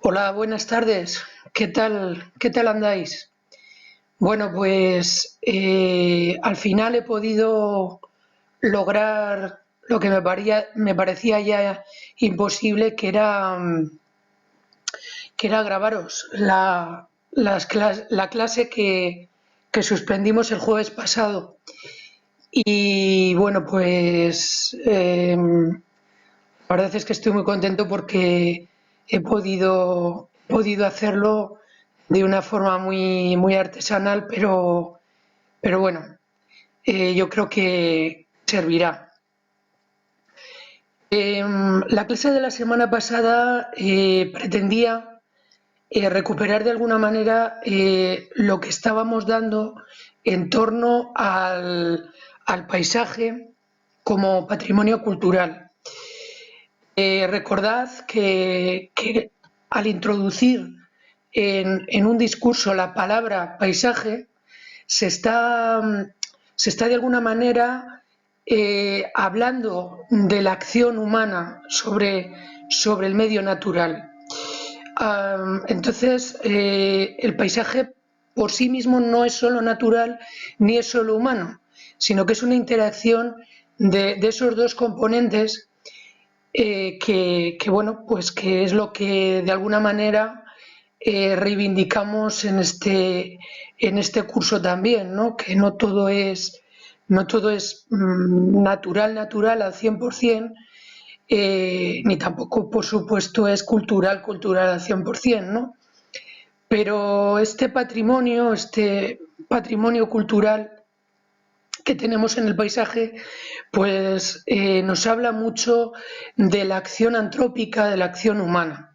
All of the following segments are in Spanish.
Hola, buenas tardes. ¿Qué tal andáis? Bueno, pues al final he podido lograr lo que me parecía ya imposible, que era grabaros la clase que suspendimos el jueves pasado. Y bueno, pues la verdad es que estoy muy contento porque he podido hacerlo de una forma muy artesanal, pero bueno, yo creo que servirá. La clase de la semana pasada pretendía recuperar de alguna manera lo que estábamos dando en torno al paisaje como patrimonio cultural. Recordad que al introducir en un discurso la palabra paisaje, se está, se está de alguna manera hablando de la acción humana sobre el medio natural. Entonces, el paisaje por sí mismo no es solo natural ni es solo humano, sino que es una interacción de esos dos componentes bueno, pues que es lo que de alguna manera reivindicamos en este curso también, ¿no? Que no todo es natural al 100%, ni tampoco, por supuesto, es cultural al 100%, ¿no? Pero este patrimonio cultural que tenemos en el paisaje, pues nos habla mucho de la acción antrópica, de la acción humana.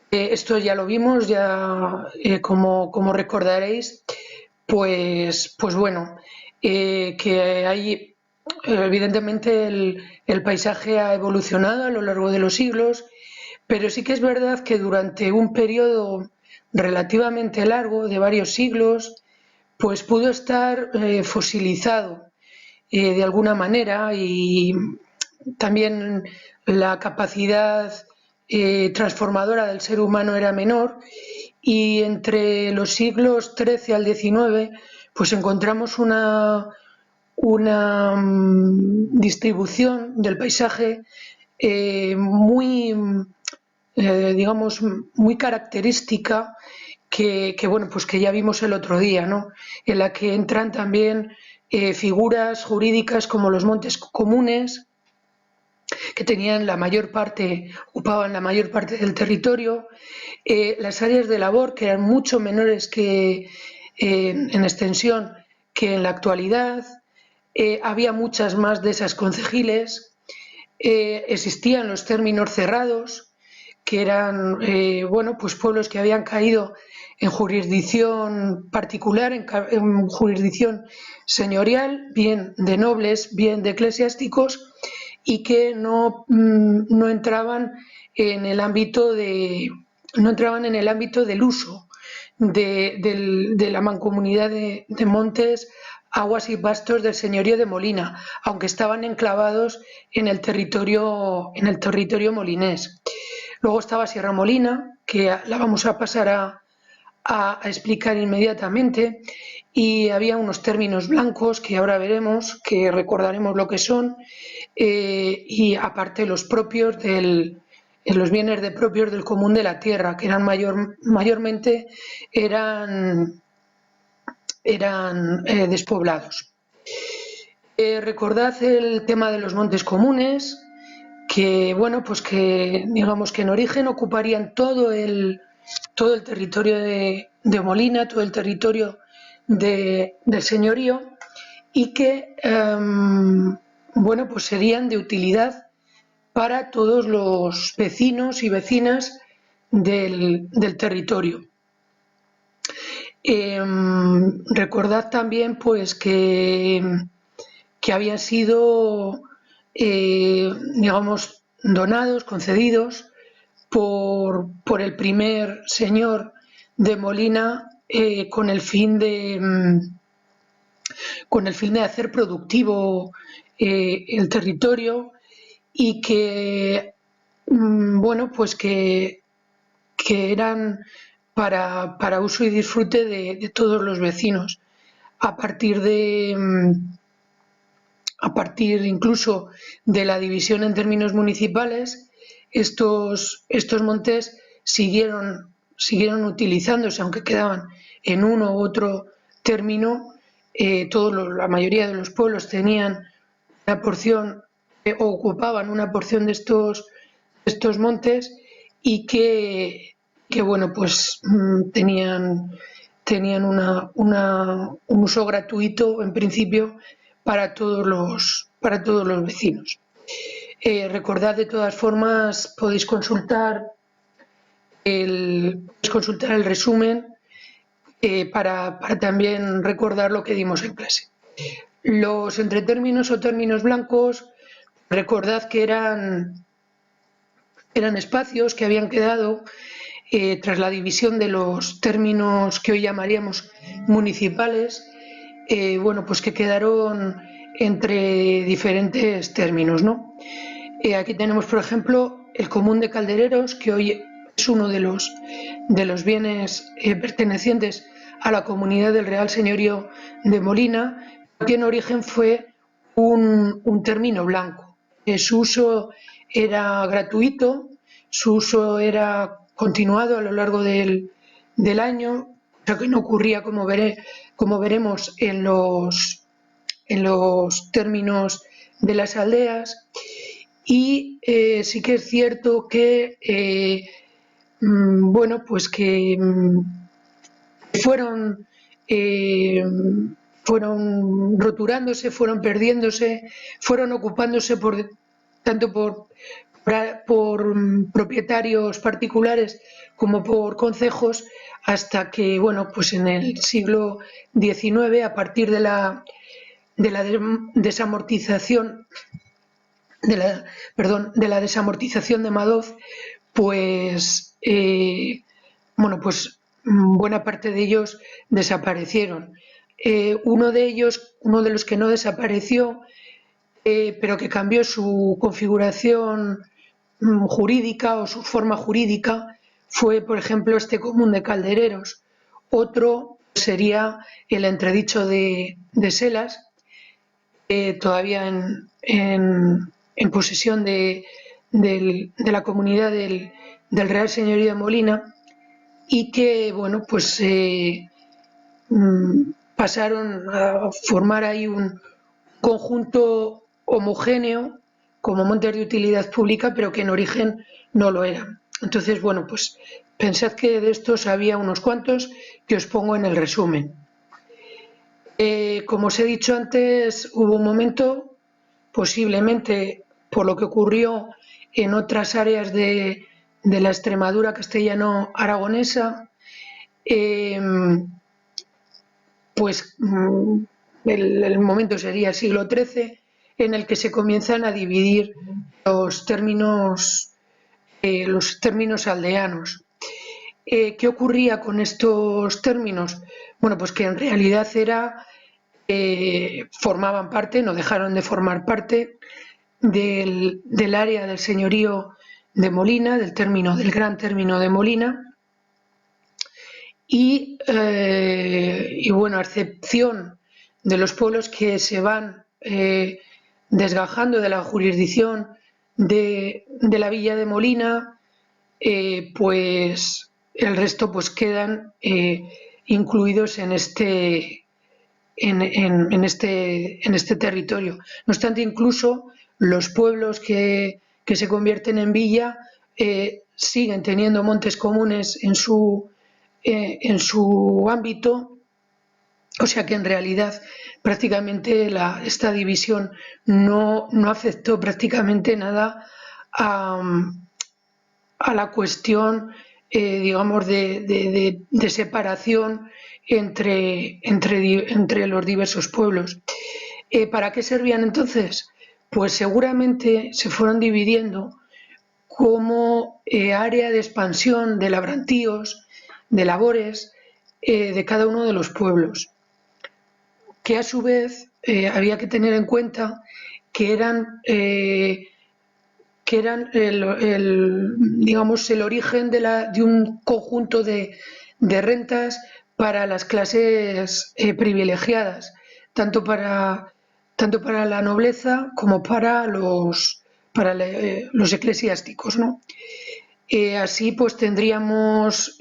Esto ya lo vimos, ya como recordaréis, pues bueno, que hay, evidentemente el paisaje ha evolucionado a lo largo de los siglos, pero sí que es verdad que durante un periodo relativamente largo, de varios siglos, pues pudo estar fosilizado de alguna manera, y también la capacidad transformadora del ser humano era menor, y entre los siglos XIII al XIX pues encontramos una distribución del paisaje muy, digamos, muy característica bueno, pues que ya vimos el otro día, ¿no? En la que entran también figuras jurídicas como los montes comunes, que ocupaban la mayor parte del territorio, las áreas de labor, que eran mucho menores en extensión que en la actualidad, había muchas más de esas concejiles, existían los términos cerrados, que eran bueno, pues pueblos que habían caído en jurisdicción particular, en jurisdicción señorial, bien de nobles, bien de eclesiásticos, y que no entraban en el ámbito no entraban en el ámbito del uso de la mancomunidad de montes, aguas y pastos del señorío de Molina, aunque estaban enclavados en el territorio molinés. Luego estaba Sierra Molina, que la vamos a pasar a explicar inmediatamente, y había unos términos blancos que ahora veremos, que recordaremos lo que son, y aparte los bienes de propios del común de la tierra, que mayormente eran despoblados. Recordad el tema de los montes comunes, que bueno, pues que digamos que en origen ocuparían todo el territorio de Molina, todo el territorio del señorío, y que bueno, pues serían de utilidad para todos los vecinos y vecinas del territorio. Recordad también pues que habían sido digamos donados, concedidos por el primer señor de Molina, con el fin de hacer productivo el territorio, y que bueno, pues que que eran para uso y disfrute de todos los vecinos. A partir incluso de la división en términos municipales, estos montes siguieron utilizándose, aunque quedaban en uno u otro término. La mayoría de los pueblos tenían una porción o ocupaban una porción de estos montes, y que bueno, pues tenían un uso gratuito en principio para todos los vecinos. Recordad, de todas formas, podéis consultar el resumen para también recordar lo que dimos en clase. Los entretérminos o términos blancos, recordad que eran espacios que habían quedado tras la división de los términos que hoy llamaríamos municipales, bueno, pues que quedaron entre diferentes términos, ¿no? Aquí tenemos, por ejemplo, el común de Caldereros, que hoy es uno de los bienes pertenecientes a la comunidad del Real Señorío de Molina, que en origen fue un término blanco. Su uso era gratuito, su uso era continuado a lo largo del año, cosa que no ocurría, como veremos, en los términos de las aldeas. Y sí que es cierto que bueno, pues que fueron roturándose, fueron perdiéndose, fueron ocupándose tanto por propietarios particulares como por concejos, hasta que, bueno, pues en el siglo XIX, a partir de la desamortización de Madoz, pues bueno, pues buena parte de ellos desaparecieron. Uno de los que no desapareció, pero que cambió su configuración jurídica o su forma jurídica, fue, por ejemplo, este común de Caldereros. Otro sería el entredicho de Selas, todavía en posesión de la comunidad del Real Señorío de Molina, y que, bueno, pues pasaron a formar ahí un conjunto homogéneo como montes de utilidad pública, pero que en origen no lo eran. Entonces, bueno, pues pensad que de estos había unos cuantos que os pongo en el resumen. Como os he dicho antes, hubo un momento, posiblemente por lo que ocurrió en otras áreas de la Extremadura castellano-aragonesa, pues el momento sería el siglo XIII, en el que se comienzan a dividir los términos aldeanos. ¿Qué ocurría con estos términos? Bueno, pues que en realidad formaban parte, no dejaron de formar parte del área del señorío de Molina, del gran término de Molina, y bueno, a excepción de los pueblos que se van desgajando de la jurisdicción de la villa de Molina, pues el resto pues quedan incluidos en este territorio. No obstante, incluso los pueblos que se convierten en villa siguen teniendo montes comunes en su ámbito, o sea que en realidad prácticamente esta división no afectó prácticamente nada a la cuestión, digamos, de separación entre los diversos pueblos. ¿Para qué servían entonces? Pues seguramente se fueron dividiendo como área de expansión de labrantíos, de labores de cada uno de los pueblos, que a su vez había que tener en cuenta que eran que eran digamos, el origen de un conjunto de rentas para las clases privilegiadas, tanto para la nobleza como para los eclesiásticos, ¿no? Así pues tendríamos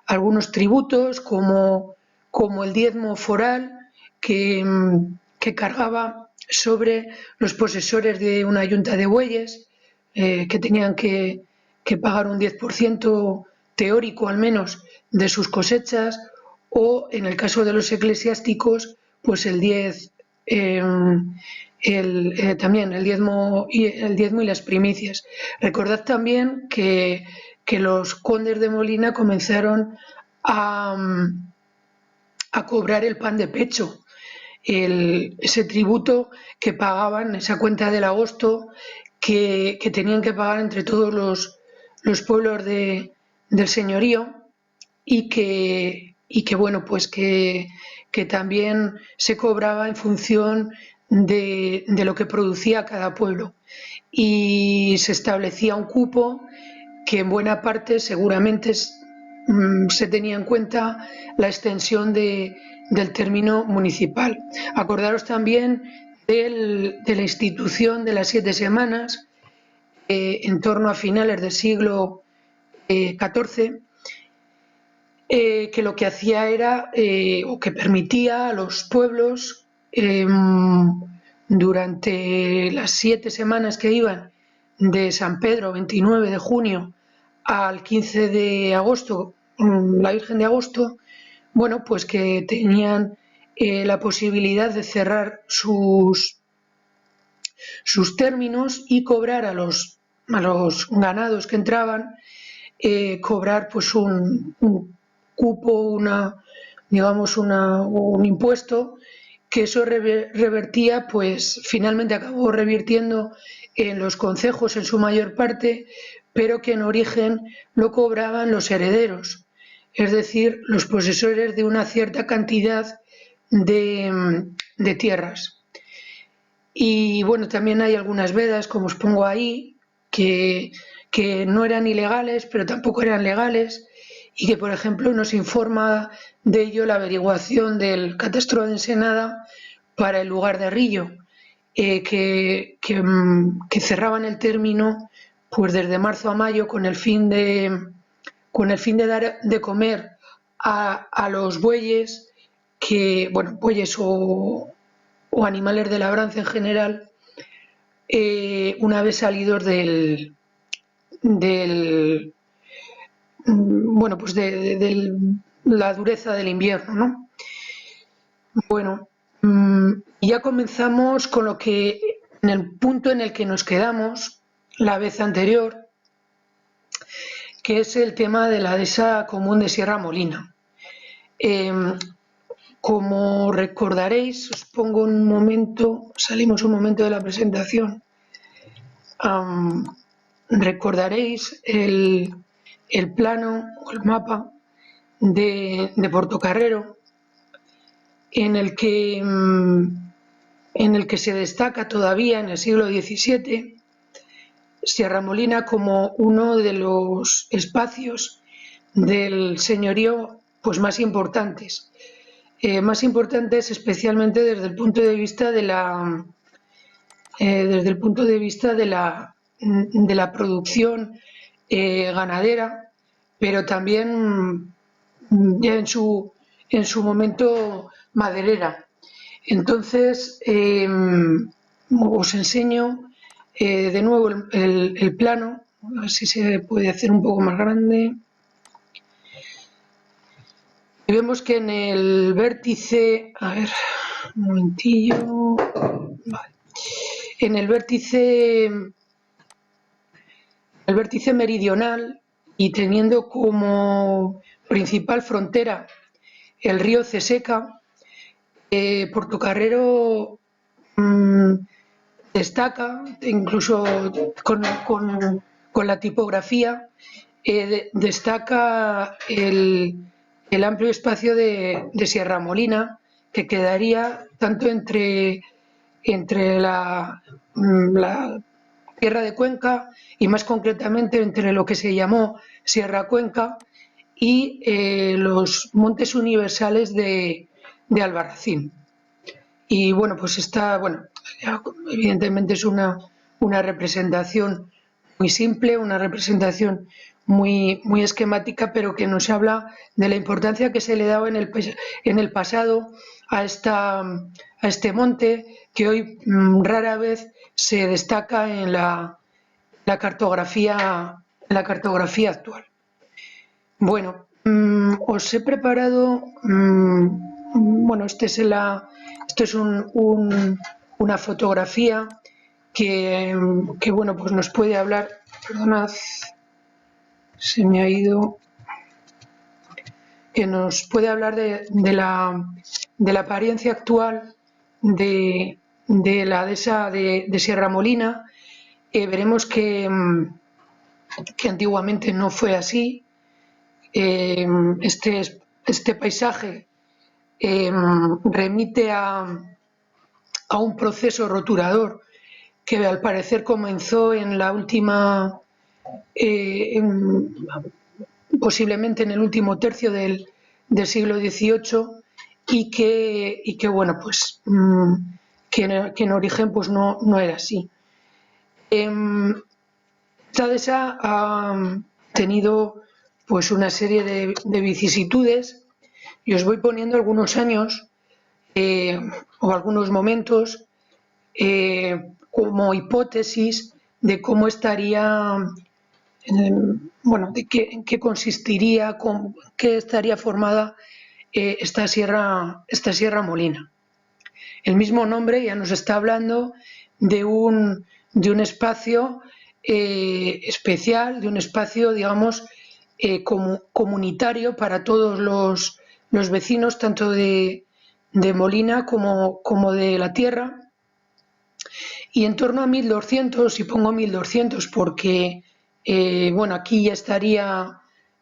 algunos tributos como el diezmo foral que cargaba sobre los posesores de una yunta de bueyes, que tenían que pagar un 10% teórico al menos de sus cosechas, o en el caso de los eclesiásticos pues también el diezmo y las primicias. Recordad también que los condes de Molina comenzaron a cobrar el pan de pecho, ese tributo que pagaban, esa cuenta del agosto que tenían que pagar entre todos los pueblos del señorío, y que bueno, pues que también se cobraba en función de lo que producía cada pueblo, y se establecía un cupo que en buena parte seguramente se tenía en cuenta la extensión del término municipal. Acordaros también de la institución de las 7 semanas en torno a finales del siglo XIV, que lo que hacía era, o que permitía a los pueblos, durante las 7 semanas que iban de San Pedro, 29 de junio, al 15 de agosto, la Virgen de Agosto, bueno, pues que tenían la posibilidad de cerrar sus términos y cobrar a los ganados que entraban, cobrar pues un cupo, digamos un impuesto, que eso revertía, pues finalmente acabó revirtiendo en los concejos en su mayor parte, pero que en origen lo cobraban los herederos, es decir, los posesores de una cierta cantidad de tierras. Y bueno, también hay algunas vedas, como os pongo ahí, que no eran ilegales, pero tampoco eran legales, y que, por ejemplo, nos informa de ello la averiguación del catastro de Ensenada para el lugar de Rillo, que cerraban el término pues desde marzo a mayo con el fin de dar de comer a los bueyes, bueyes o animales de labranza en general, una vez salidos pues de la dureza del invierno, ¿no? Bueno, ya comenzamos con lo que, en el punto en el que nos quedamos la vez anterior, que es el tema de la dehesa común de Sierra Molina. Como recordaréis, os pongo un momento, salimos un momento de la presentación. Recordaréis el plano o el mapa de Portocarrero, en el que se destaca todavía en el siglo XVII Sierra Molina como uno de los espacios del señorío pues más importantes especialmente desde el punto de vista de la producción ganadera, pero también ya en su momento maderera. Entonces os enseño de nuevo el plano, a ver si se puede hacer un poco más grande. Y vemos que en el vértice, a ver, un momentillo, vale. En el vértice meridional, y teniendo como principal frontera el río Ceseca, Portocarrero destaca, incluso con la tipografía, destaca el amplio espacio de Sierra Molina, que quedaría tanto entre la Sierra de Cuenca y más concretamente entre lo que se llamó Sierra Cuenca y los Montes Universales de Albarracín. Y bueno, pues evidentemente es una representación muy simple, una representación muy esquemática, pero que nos habla de la importancia que se le daba en el pasado a este monte, que hoy rara vez se destaca en la cartografía actual. Bueno, os he preparado, bueno, esto es una fotografía que bueno, pues nos puede hablar, perdonad, se me ha ido, que nos puede hablar de la apariencia actual de la dehesa de Sierra Molina. Veremos que antiguamente no fue así. Este paisaje remite a un proceso roturador que al parecer comenzó en la última, posiblemente en el último tercio del siglo XVIII y que bueno, pues que en origen pues no era así. Esta dehesa ha tenido pues una serie de vicisitudes y os voy poniendo algunos años o algunos momentos como hipótesis de cómo estaría, bueno, en qué consistiría, qué estaría formada esta Sierra Molina. El mismo nombre ya nos está hablando de un espacio especial, de un espacio, digamos, comunitario para todos los vecinos, tanto de Molina como de la tierra. Y en torno a 1200, y pongo 1200 porque bueno, aquí ya estaría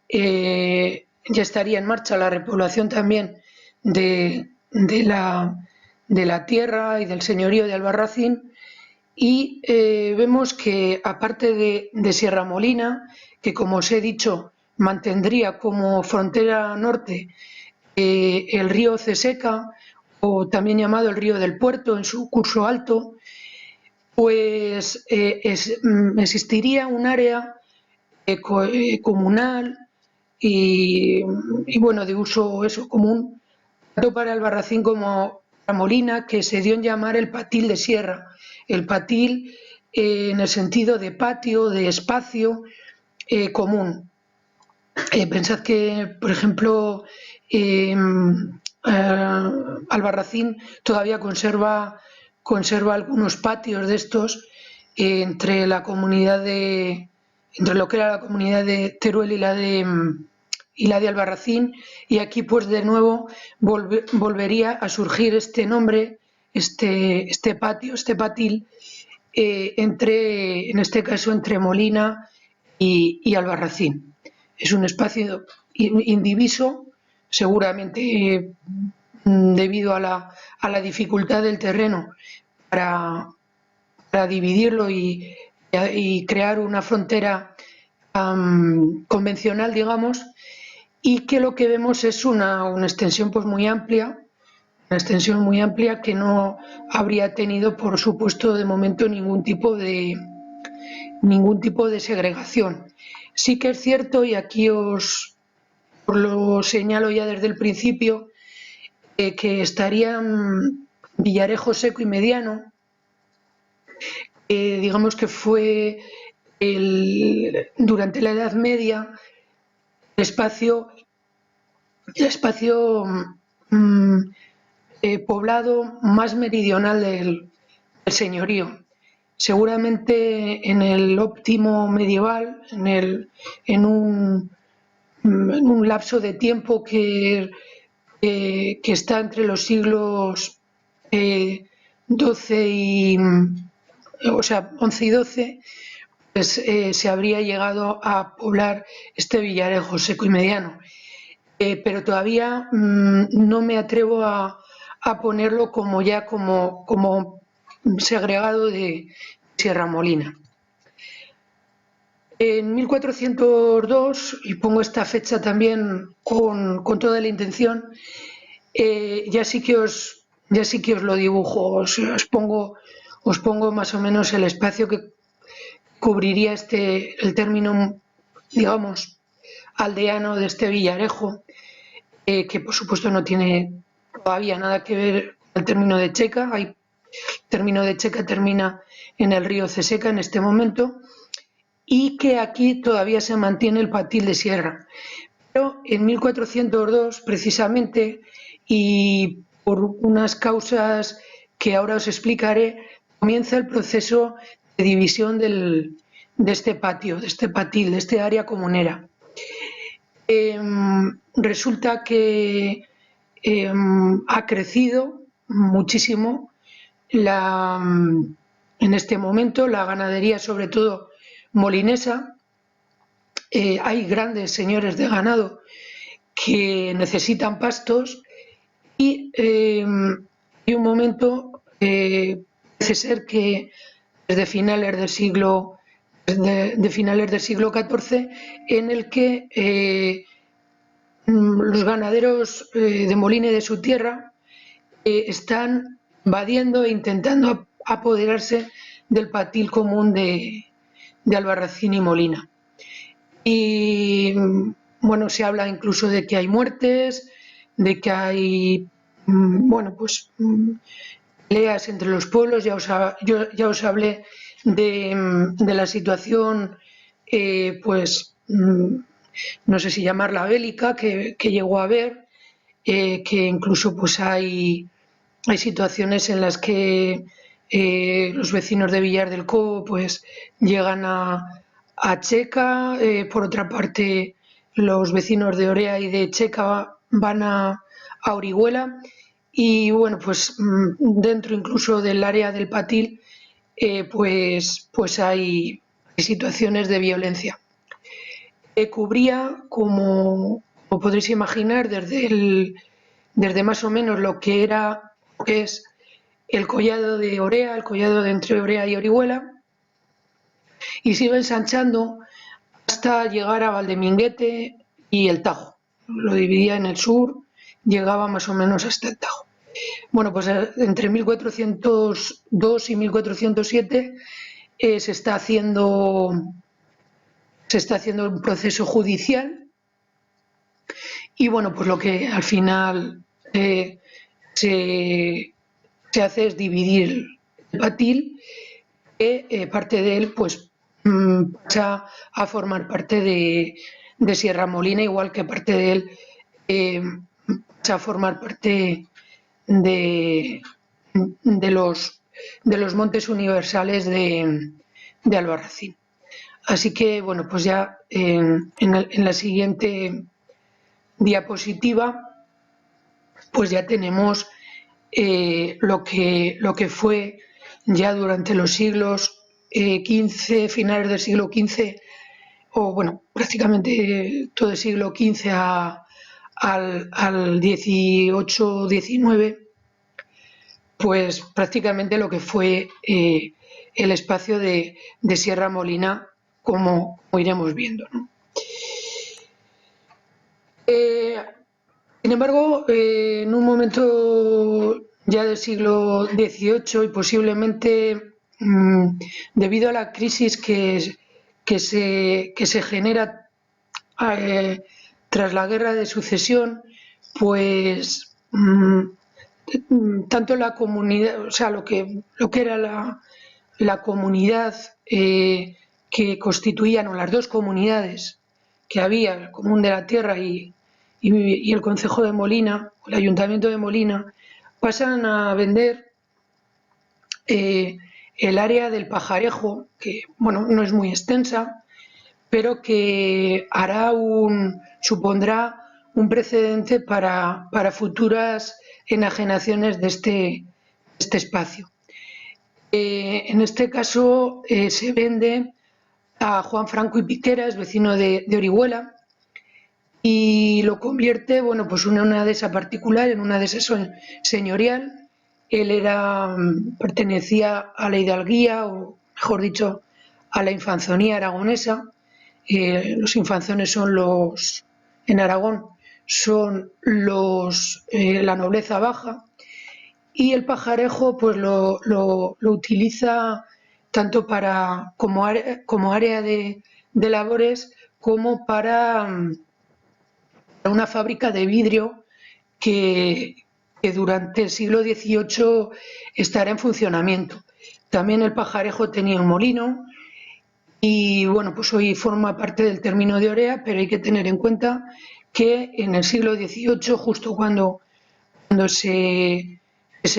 en marcha la repoblación también de la tierra y del señorío de Albarracín, y vemos que aparte de Sierra Molina, que como os he dicho mantendría como frontera norte el río Ceseca, o también llamado el río del Puerto en su curso alto, pues existiría un área comunal y bueno, de uso común, tanto para Albarracín como para Molina, que se dio en llamar el Patil de Sierra. El Patil en el sentido de patio, de espacio común. Pensad que, por ejemplo, Albarracín todavía conserva algunos patios de estos entre lo que era la comunidad de Teruel y la de Albarracín, y aquí pues de nuevo volvería a surgir este nombre, este patio, este patil, en este caso entre Molina y Albarracín. Es un espacio indiviso, seguramente debido a la dificultad del terreno para dividirlo y crear una frontera convencional, digamos, y que lo que vemos es una extensión pues muy amplia, que no habría tenido, por supuesto, de momento ningún tipo de segregación. Sí que es cierto, y aquí os lo señalo ya desde el principio, que estarían Villarejo Seco y Mediano, digamos que fue durante la Edad Media el espacio poblado más meridional del señorío. Seguramente en el óptimo medieval, en un lapso de tiempo que está entre los siglos XII XI y XII, pues se habría llegado a poblar este Villarejo Seco y Mediano. Pero todavía no me atrevo a ponerlo como segregado de Sierra Molina. En 1402, y pongo esta fecha también con toda la intención, ya sí que os lo dibujo, os pongo más o menos el espacio que cubriría el término, digamos, aldeano de este villarejo, que por supuesto no tiene todavía nada que ver con el término de Checa. El término de Checa termina en el río Ceseca en este momento, y que aquí todavía se mantiene el patil de sierra. Pero en 1402, precisamente, y por unas causas que ahora os explicaré, comienza el proceso de división de este patio, de este patil, de este área comunera. Resulta que ha crecido muchísimo en este momento la ganadería, sobre todo molinesa. Hay grandes señores de ganado que necesitan pastos y hay un momento, parece ser que desde finales del siglo XIV, en el que los ganaderos de Molina y de su tierra están invadiendo e intentando apoderarse del patil común de Albarracín y Molina. Y bueno, se habla incluso de que hay muertes, de que hay peleas entre los pueblos. Ya os hablé de la situación, no sé si llamarla bélica, que llegó a haber, que incluso pues hay situaciones en las que los vecinos de Villar del Cobo pues llegan a Checa. Por otra parte, los vecinos de Orea y de Checa van a Orihuela, y bueno, pues dentro incluso del área del Patil pues hay situaciones de violencia. Cubría, como podréis imaginar, desde más o menos lo que es el collado de Orea, el collado de entre Orea y Orihuela, y se iba ensanchando hasta llegar a Valdeminguete y el Tajo. Lo dividía en el sur, llegaba más o menos hasta el Tajo. Bueno, pues entre 1402 y 1407 se está haciendo un proceso judicial, y bueno, pues lo que al final se hace es dividir el patil, que parte de él pues pasa a formar parte de Sierra Molina, igual que parte de él pasa a formar parte de los montes universales de Albarracín. Así que bueno, pues ya en la siguiente diapositiva pues ya tenemos lo que fue ya durante los siglos XV, finales del siglo XV, o bueno, prácticamente todo el siglo XV al XVIII-XIX, pues prácticamente lo que fue el espacio de Sierra Molina, como iremos viendo, ¿no? Sin embargo, en un momento ya del siglo XVIII, y posiblemente debido a la crisis que se genera tras la Guerra de Sucesión, pues tanto la comunidad, o sea, lo que era la comunidad que constituían, o las dos comunidades que había, el Común de la Tierra y el Concejo de Molina, el Ayuntamiento de Molina, pasan a vender el área del Pajarejo, que bueno, no es muy extensa, pero que supondrá un precedente para futuras enajenaciones de este espacio. En este caso se vende a Juan Franco y Piqueras, vecino de Orihuela, y lo convierte, bueno, pues una dehesa particular en una dehesa señorial. Él pertenecía a la hidalguía, o mejor dicho, a la infanzonía aragonesa, los infanzones son en Aragón, son la nobleza baja, y el pajarejo pues lo utiliza tanto como área de labores, como para una fábrica de vidrio que durante el siglo XVIII estará en funcionamiento. También el pajarejo tenía un molino y bueno, pues hoy forma parte del término de Orea, pero hay que tener en cuenta que en el siglo XVIII, justo cuando se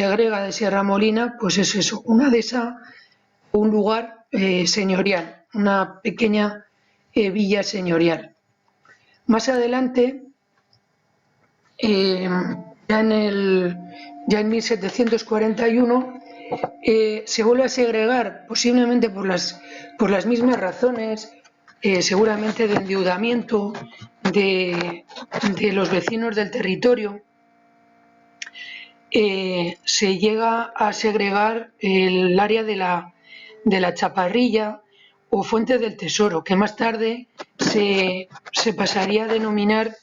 agrega de Sierra Molina, pues es eso, una dehesa, un lugar señorial, una pequeña villa señorial. Más adelante, ya en 1741, se vuelve a segregar, posiblemente por las mismas razones, seguramente de endeudamiento de los vecinos del territorio. Se llega a segregar el área de la Chaparrilla o Fuente del Tesoro, que más tarde se pasaría a denominar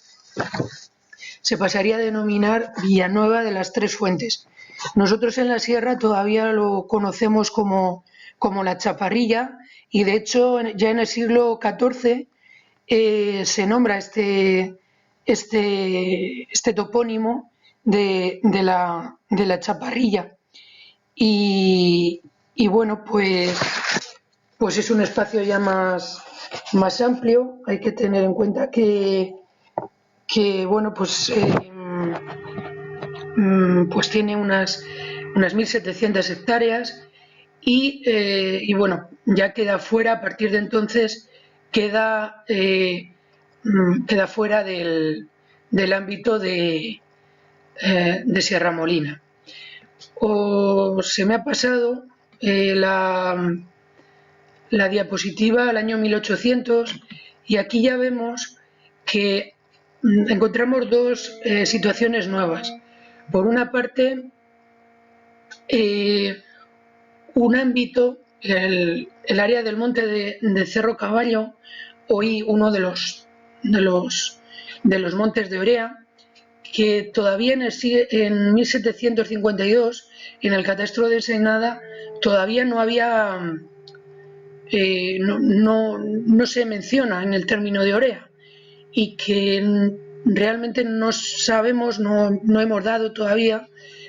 Villanueva de las Tres Fuentes. Nosotros en la sierra todavía lo conocemos como la Chaparrilla, y de hecho ya en el siglo XIV se nombra este topónimo de la Chaparrilla, y bueno, pues es un espacio ya más amplio. Hay que tener en cuenta que bueno, pues tiene unas 1.700 hectáreas, y bueno, ya queda fuera, a partir de entonces queda fuera del ámbito de Sierra Molina. O se me ha pasado la diapositiva al año 1800, y aquí ya vemos que encontramos dos situaciones nuevas. Por una parte, un ámbito, el área del monte de Cerro Caballo, hoy uno de los montes de Orea, que todavía en 1752, en el catastro de Ensenada, todavía no había, no se menciona en el término de Orea, y que realmente no sabemos, no hemos dado todavía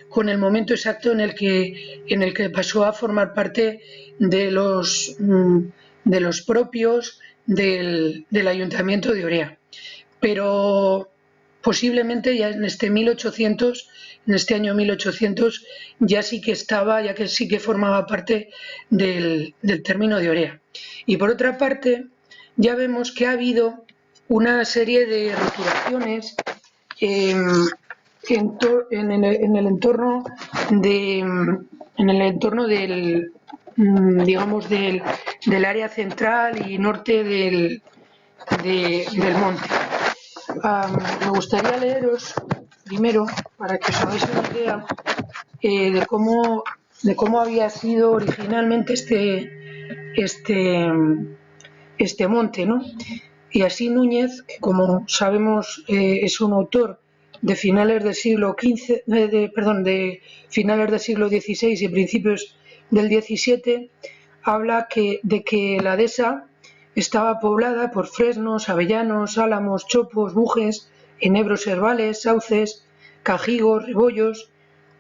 con el momento exacto en el que pasó a formar parte de los propios del Ayuntamiento de Orea. Pero posiblemente ya en este año 1800, ya sí que estaba, ya que sí que formaba parte del término de Orea. Y por otra parte, ya vemos que ha habido una serie de roturaciones en el entorno del, digamos, del área central y norte del monte. Me gustaría leeros primero, para que os hagáis una idea de cómo había sido originalmente este monte, ¿no? Y así Núñez, que como sabemos es un autor de finales del siglo XVI, de finales del siglo XVI y principios del XVII, habla de que la dehesa estaba poblada por fresnos, avellanos, álamos, chopos, bujes, enebros herbales, sauces, cajigos, rebollos,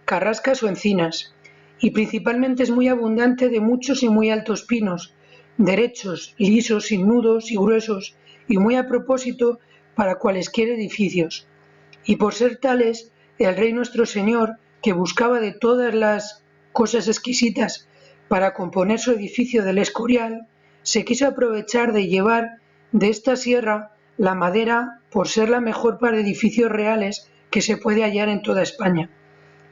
carrascas o encinas, y principalmente es muy abundante de muchos y muy altos pinos, derechos, lisos, sin nudos y gruesos, y muy a propósito para cualesquier edificios. Y por ser tales, el Rey nuestro Señor, que buscaba de todas las cosas exquisitas para componer su edificio del Escorial, se quiso aprovechar de llevar de esta sierra la madera, por ser la mejor para edificios reales que se puede hallar en toda España.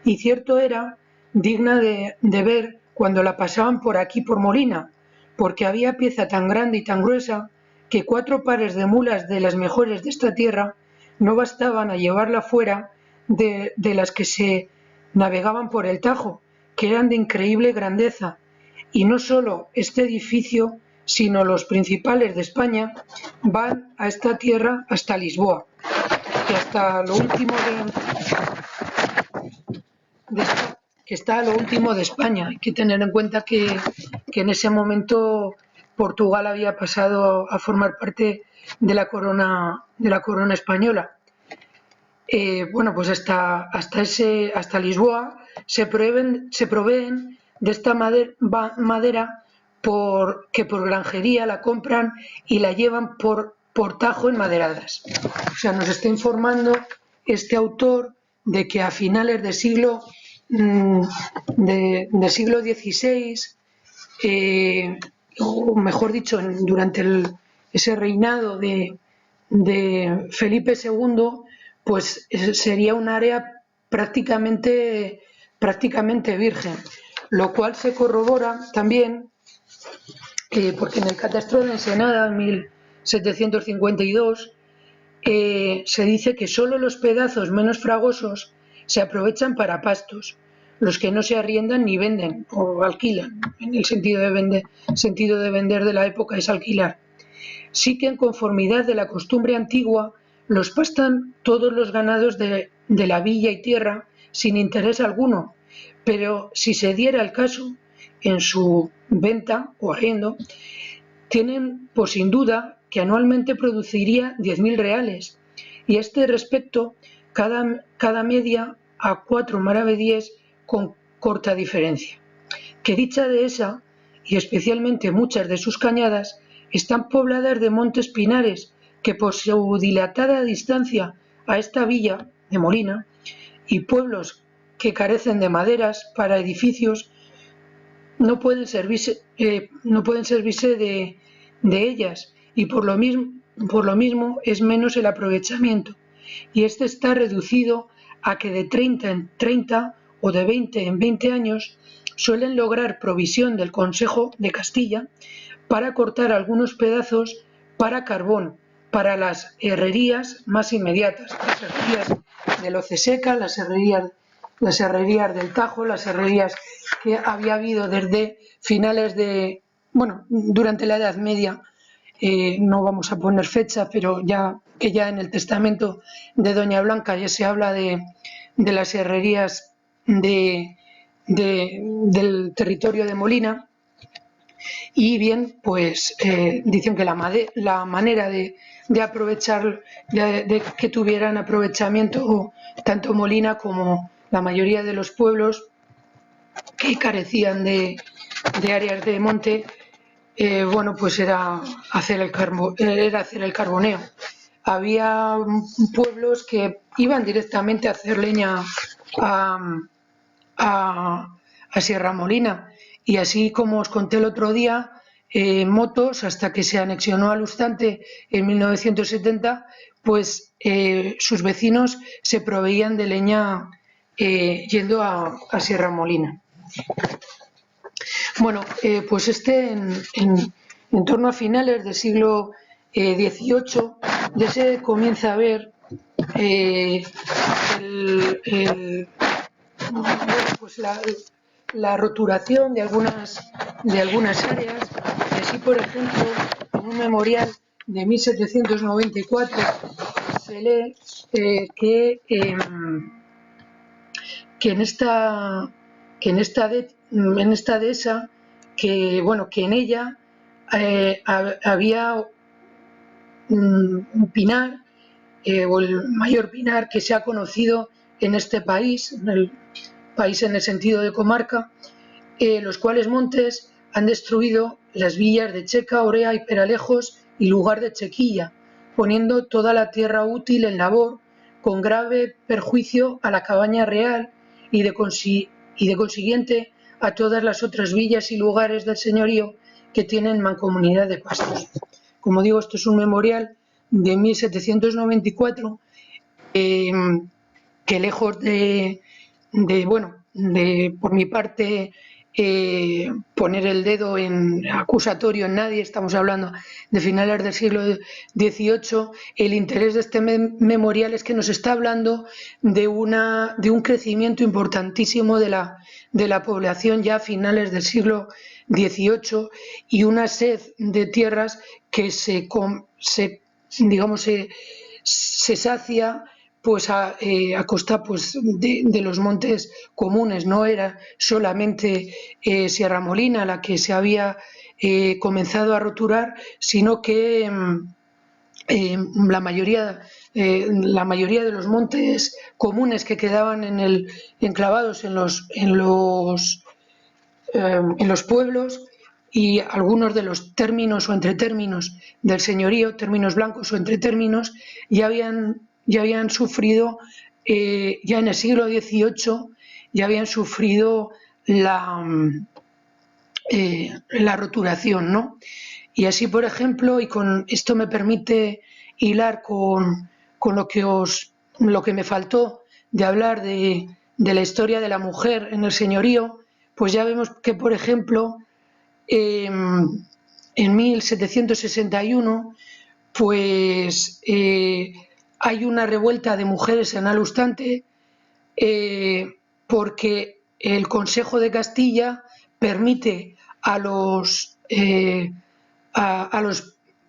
Y cierto era, digna de ver cuando la pasaban por aquí por Molina, porque había pieza tan grande y tan gruesa que 4 pares de mulas de las mejores de esta tierra no bastaban a llevarla fuera de las que se navegaban por el Tajo, que eran de increíble grandeza. Y no solo este edificio, sino los principales de España, van a esta tierra hasta Lisboa, que hasta lo último de que está a lo último de España. Hay que tener en cuenta que en ese momento Portugal había pasado a formar parte de la corona española. Bueno, pues hasta Lisboa se proveen de esta madera que por granjería la compran y la llevan por Tajo en maderadas. O sea, nos está informando este autor de que a finales del siglo XVI, o mejor dicho, durante ese reinado de Felipe II, pues sería un área prácticamente virgen, lo cual se corrobora también porque en el catastro de Ensenada, en 1752, se dice que solo los pedazos menos fragosos se aprovechan para pastos, los que no se arriendan ni venden o alquilan, en el sentido de vender de la época es alquilar. Sí que en conformidad de la costumbre antigua los pastan todos los ganados de la villa y tierra sin interés alguno, pero si se diera el caso en su venta o arriendo, tienen por sin duda que anualmente produciría 10.000 reales, y a este respecto cada media a 4 maravedíes con corta diferencia. Que dicha dehesa, y especialmente muchas de sus cañadas, están pobladas de montes pinares que por su dilatada distancia a esta villa de Molina y pueblos que carecen de maderas para edificios no pueden servirse de ellas, y por lo mismo es menos el aprovechamiento, y este está reducido a que de 30 en 30 o de 20 en 20 años suelen lograr provisión del Consejo de Castilla para cortar algunos pedazos para carbón, para las herrerías más inmediatas, las herrerías de Loceseca, las herrerías del Tajo, las herrerías que había habido desde finales durante la Edad Media. No vamos a poner fecha, pero ya en el testamento de Doña Blanca ya se habla de las herrerías del territorio de Molina. Y bien, pues dicen que la manera de aprovechar, de que tuvieran aprovechamiento tanto Molina como la mayoría de los pueblos que carecían de áreas de monte, pues era hacer el carboneo. Había pueblos que iban directamente a hacer leña a Sierra Molina, y así como os conté el otro día, motos, hasta que se anexionó al Lustante en 1970, pues sus vecinos se proveían de leña yendo a Sierra Molina. Bueno, pues en torno a finales del siglo XVIII ya se comienza a ver pues la roturación de algunas áreas. Así, por ejemplo, en un memorial de 1794 se lee que en esta dehesa, que en ella había un pinar, o el mayor pinar que se ha conocido en este país, en el sentido de comarca, los cuales montes han destruido las villas de Checa, Orea y Peralejos y lugar de Chequilla, poniendo toda la tierra útil en labor, con grave perjuicio a la cabaña real y de consiguiente a todas las otras villas y lugares del señorío que tienen mancomunidad de pastos. Como digo, esto es un memorial de 1794 que lejos de por mi parte poner el dedo acusatorio en nadie, estamos hablando de finales del siglo XVIII, el interés de este memorial es que nos está hablando de un crecimiento importantísimo de la población ya a finales del siglo XVIII y una sed de tierras que digamos, se sacia pues a costa pues de los montes comunes. No era solamente Sierra Molina la que se había comenzado a roturar, sino que la mayoría de los montes comunes que quedaban enclavados en los pueblos, y algunos de los términos o entretérminos del señorío, términos blancos o entretérminos, ya habían sufrido, ya en el siglo XVIII, ya habían sufrido la roturación, ¿no? Y así, por ejemplo, y con esto me permite hilar con lo que me faltó de hablar de la historia de la mujer en el señorío, pues ya vemos que, por ejemplo, en 1761, pues hay una revuelta de mujeres en Alustante, porque el Consejo de Castilla permite a los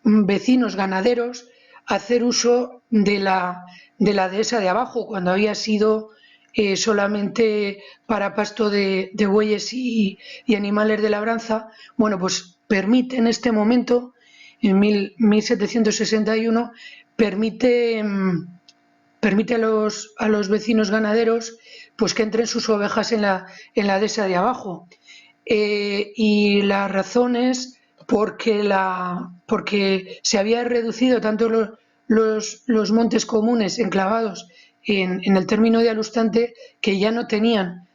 vecinos ganaderos hacer uso de la dehesa de abajo, cuando había sido solamente para pasto de bueyes y animales de labranza. Bueno, pues permite en este momento, en 1761, permite a los vecinos ganaderos pues que entren sus ovejas en la dehesa de abajo. Y la razón es porque se había reducido tanto los montes comunes enclavados en el término de Alustante, que ya no tenían,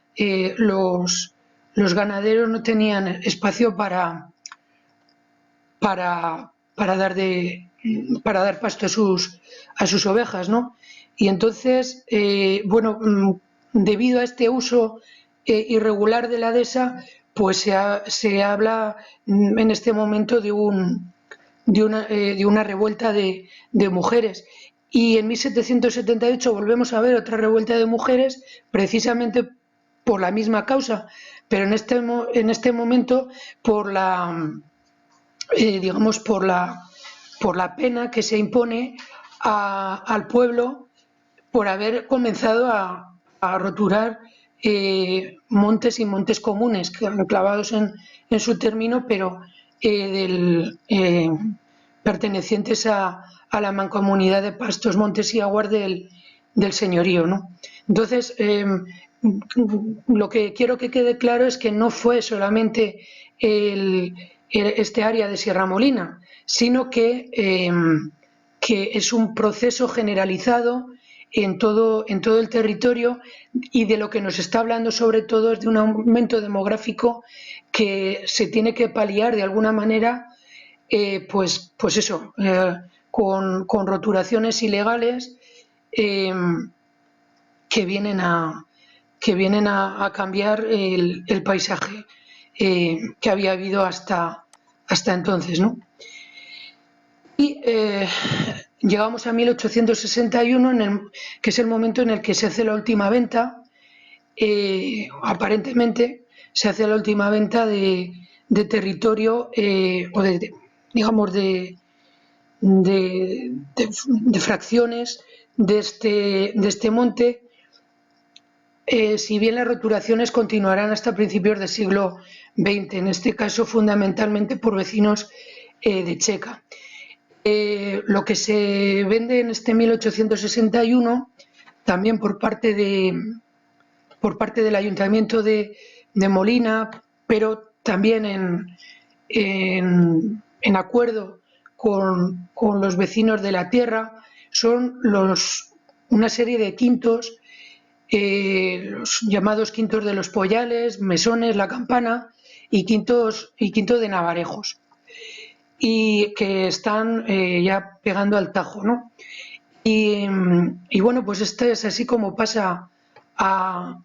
los ganaderos no tenían espacio para dar pasto a sus ovejas, ¿no? Y entonces, bueno, debido a este uso irregular de la dehesa, pues se habla en este momento de una revuelta de mujeres. Y en 1778 volvemos a ver otra revuelta de mujeres, precisamente por la misma causa, pero en este momento por digamos, por la pena que se impone al pueblo por haber comenzado a roturar montes y montes comunes enclavados en su término, pero pertenecientes a la mancomunidad de pastos, montes y aguas del señorío, ¿no? Entonces, lo que quiero que quede claro es que no fue solamente este área de Sierra Molina, sino que es un proceso generalizado en todo el territorio, y de lo que nos está hablando sobre todo es de un aumento demográfico que se tiene que paliar de alguna manera, pues eso, con roturaciones ilegales que vienen a cambiar el paisaje que había habido hasta entonces, ¿no? Y llegamos a 1861, que es el momento en el que se hace la última venta, aparentemente se hace la última venta de territorio, o digamos de fracciones de este monte, si bien las roturaciones continuarán hasta principios del siglo XX, en este caso fundamentalmente por vecinos de Checa. Lo que se vende en este 1861, también por parte del Ayuntamiento de Molina, pero también en acuerdo con los vecinos de la tierra, son una serie de quintos, los llamados quintos de los Pollales, Mesones, La Campana y quinto de Navarejos, y que están ya pegando al Tajo, ¿no? Y bueno, pues esto es así como pasa a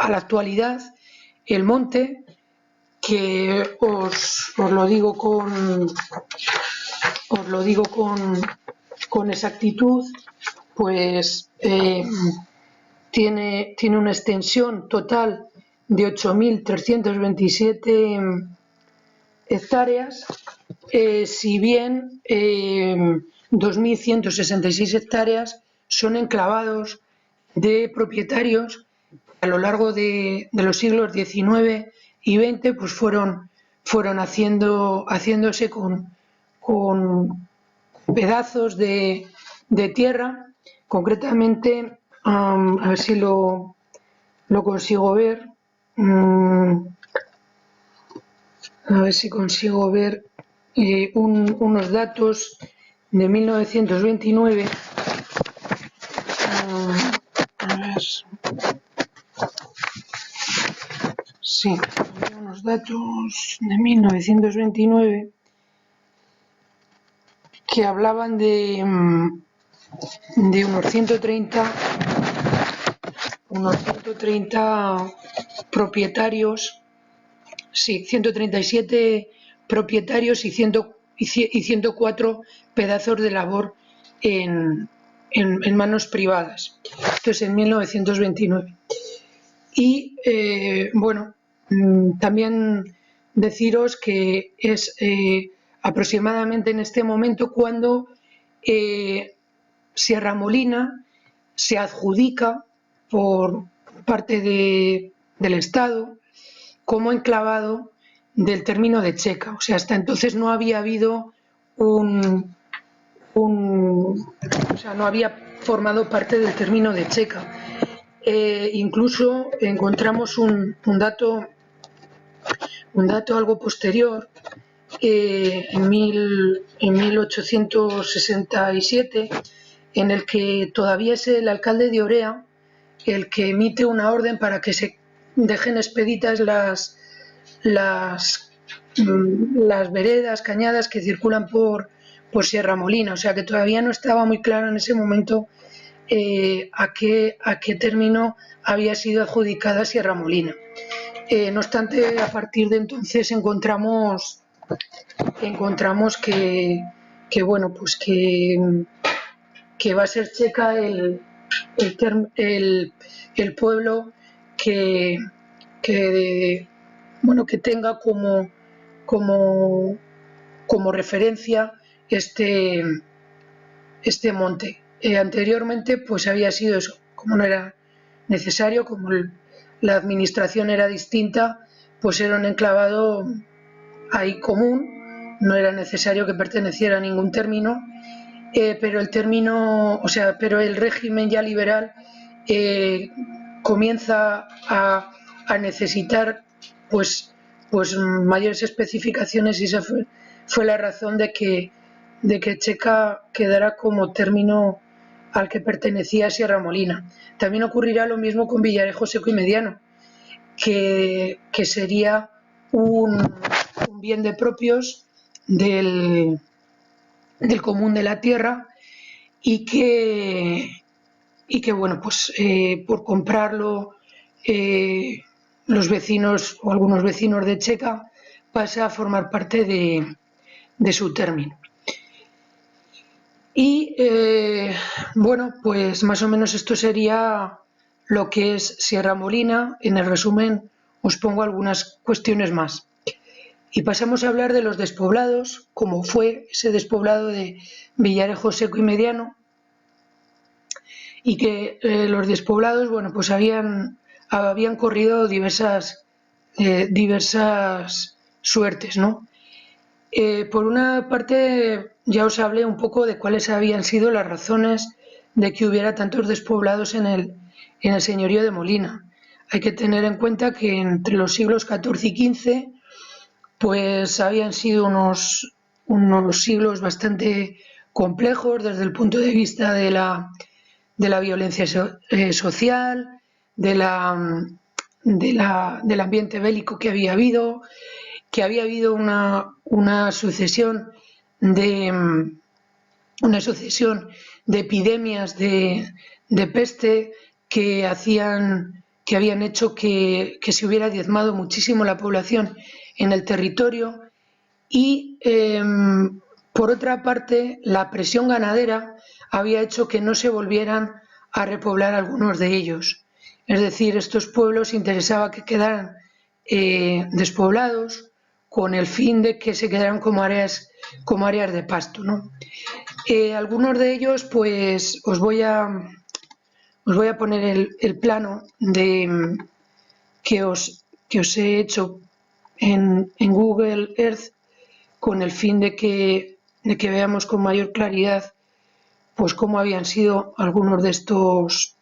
la actualidad el monte, que os lo digo con exactitud, pues tiene una extensión total de 8.327 hectáreas, si bien 2.166 hectáreas son enclavados de propietarios a lo largo de los siglos XIX y XX, pues fueron haciéndose con pedazos de tierra. Concretamente, a ver si lo consigo ver, a ver si consigo ver unos datos de 1929. A ver, sí, unos datos de 1929 que hablaban de unos 130 propietarios, sí, 137 propietarios y 104 pedazos de labor en manos privadas. Esto es en 1929. Y bueno, también deciros que es aproximadamente en este momento cuando Sierra Molina se adjudica por parte del Estado como enclavado del término de Checa. O sea, hasta entonces no había habido o sea, no había formado parte del término de Checa. Incluso encontramos un dato algo posterior, en 1867, en el que todavía es el alcalde de Orea el que emite una orden para que se dejen expeditas las veredas, cañadas que circulan por Sierra Molina. O sea que todavía no estaba muy claro en ese momento a qué término había sido adjudicada Sierra Molina. No obstante, a partir de entonces encontramos que bueno, pues que va a ser Checa el pueblo que bueno, que tenga como referencia este monte. Anteriormente pues había sido eso, como no era necesario, como la administración era distinta, pues era un enclavado ahí común, no era necesario que perteneciera a ningún término, pero el régimen ya liberal comienza a necesitar pues mayores especificaciones, y esa fue la razón de que Checa quedara como término al que pertenecía Sierra Molina. También ocurrirá lo mismo con Villarejo Seco y Mediano, que sería un bien de propios del común de la tierra, y que bueno, pues por comprarlo los vecinos o algunos vecinos de Checa pasa a formar parte de su término. Y bueno, pues más o menos esto sería lo que es Sierra Molina. En el resumen os pongo algunas cuestiones más. Y pasamos a hablar de los despoblados, como fue ese despoblado de Villarejo Seco y Mediano, y que los despoblados, bueno, pues habían corrido diversas suertes, ¿no? Por una parte, ya os hablé un poco de cuáles habían sido las razones de que hubiera tantos despoblados en el señorío de Molina. Hay que tener en cuenta que entre los siglos XIV y XV pues habían sido unos siglos bastante complejos desde el punto de vista de la violencia social, del ambiente bélico que había habido una sucesión de epidemias de peste que habían hecho que se hubiera diezmado muchísimo la población en el territorio. Y por otra parte, la presión ganadera había hecho que no se volvieran a repoblar algunos de ellos. Es decir, estos pueblos interesaba que quedaran despoblados con el fin de que se quedaran como áreas de pasto, ¿no? Algunos de ellos, pues os voy a poner el plano que os he hecho en Google Earth con el fin de que veamos con mayor claridad pues cómo habían sido algunos de estos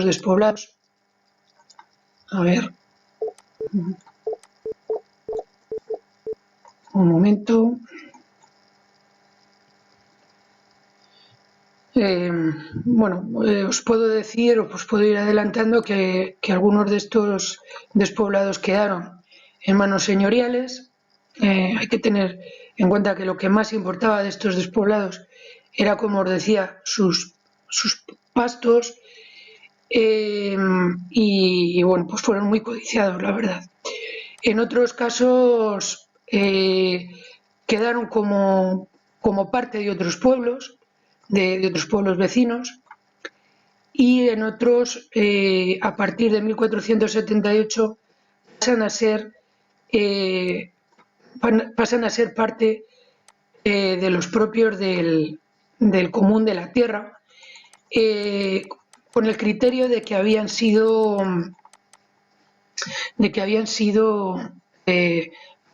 despoblados. A ver, un momento. Os puedo decir, os puedo ir adelantando que algunos de estos despoblados quedaron en manos señoriales. Hay que tener en cuenta que lo que más importaba de estos despoblados era, como os decía, sus pastos, y bueno, pues fueron muy codiciados, la verdad. En otros casos quedaron como parte de otros pueblos, de otros pueblos vecinos, y en otros, a partir de 1478, pasan a ser parte de los propios del común de la tierra, con el criterio de que habían sido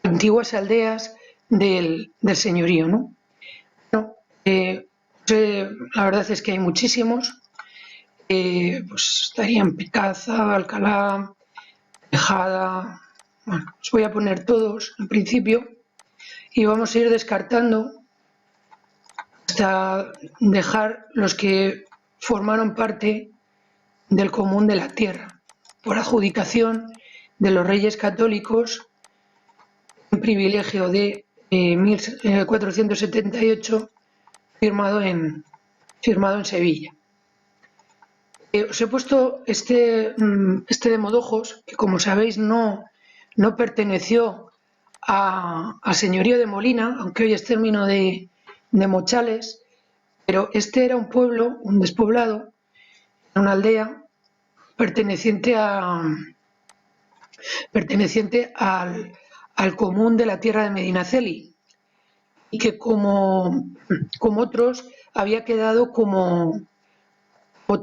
antiguas aldeas del señorío, ¿no? Bueno, la verdad es que hay muchísimos. Pues estarían Picaza, Alcalá, Tejada. Bueno, os voy a poner todos en principio y vamos a ir descartando hasta dejar los que formaron parte del común de la tierra por adjudicación de los reyes católicos, en privilegio de 1478, firmado en Sevilla. Os he puesto este de Modojos, que como sabéis no perteneció a señorío de Molina, aunque hoy es término de Mochales, pero este era un pueblo, un despoblado, una aldea perteneciente al común de la tierra de Medinaceli, y que como otros había quedado como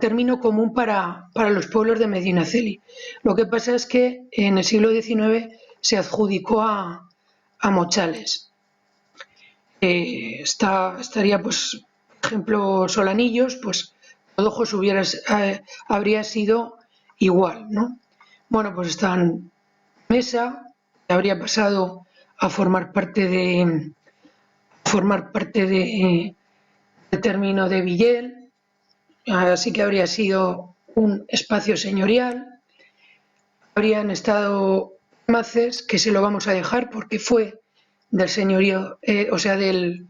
término común para los pueblos de Medinaceli. Lo que pasa es que en el siglo XIX se adjudicó a Mochales. Estaría, pues, por ejemplo, Solanillos, pues Modojos habría sido igual, ¿no? Bueno, pues están Mesa, que habría pasado a formar parte del término de Villel, así que habría sido un espacio señorial. Habrían estado Maces, que se lo vamos a dejar porque fue del señorío, o sea, del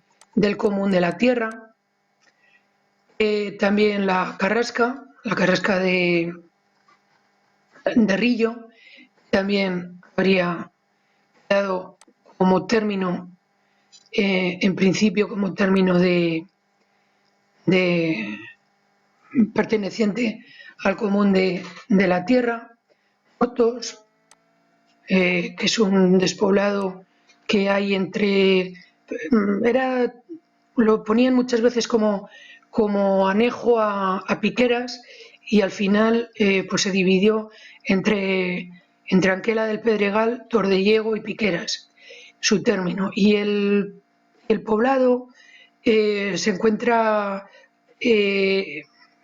común de la tierra. También la Carrasca de Rillo, también habría dado como término, en principio como término de perteneciente al común de la tierra. Hortos, que es un despoblado que hay entre... lo ponían muchas veces como anejo a Piqueras, y al final pues se dividió entre Anquela del Pedregal, Tordellego y Piqueras, su término. Y el poblado se encuentra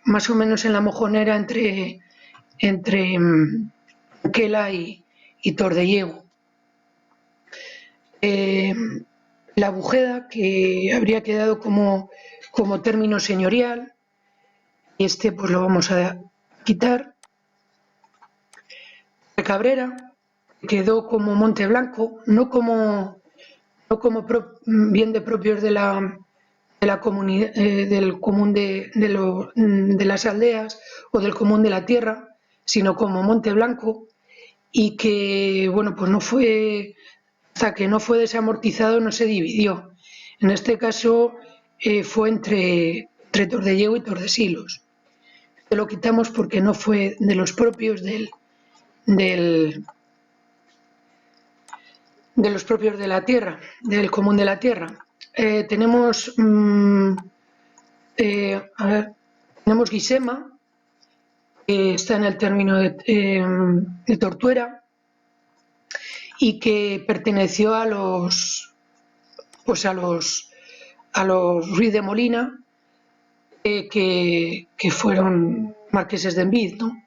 más o menos en la mojonera entre Anquela y Tordellego. La Bujeda, que habría quedado como término señorial, y pues lo vamos a quitar. Cabrera quedó como Monte Blanco, no como bien de propios de la comunidad, del común de las aldeas o del común de la tierra, sino como Monte Blanco, y que, bueno, pues hasta que no fue desamortizado no se dividió. En este caso fue entre Tordellego y Tordesillas. lo quitamos porque no fue de los propios del- de los propios de la tierra, del común de la tierra. Tenemos, a ver, tenemos Guisema, que está en el término de Tortuera y que perteneció a los, pues a los Ruiz de Molina, que fueron marqueses de Envid, ¿no?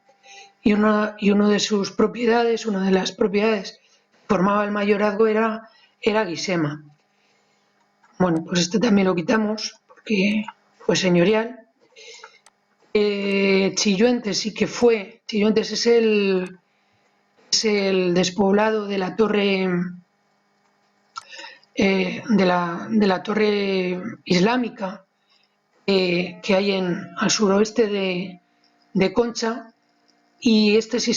Y una de sus propiedades, una de las propiedades que formaba el mayorazgo era Guisema. Bueno, pues este también lo quitamos porque fue señorial. Chilluentes sí que fue. Chilluentes es el despoblado de la torre de la torre islámica que hay al suroeste de Concha, y este sí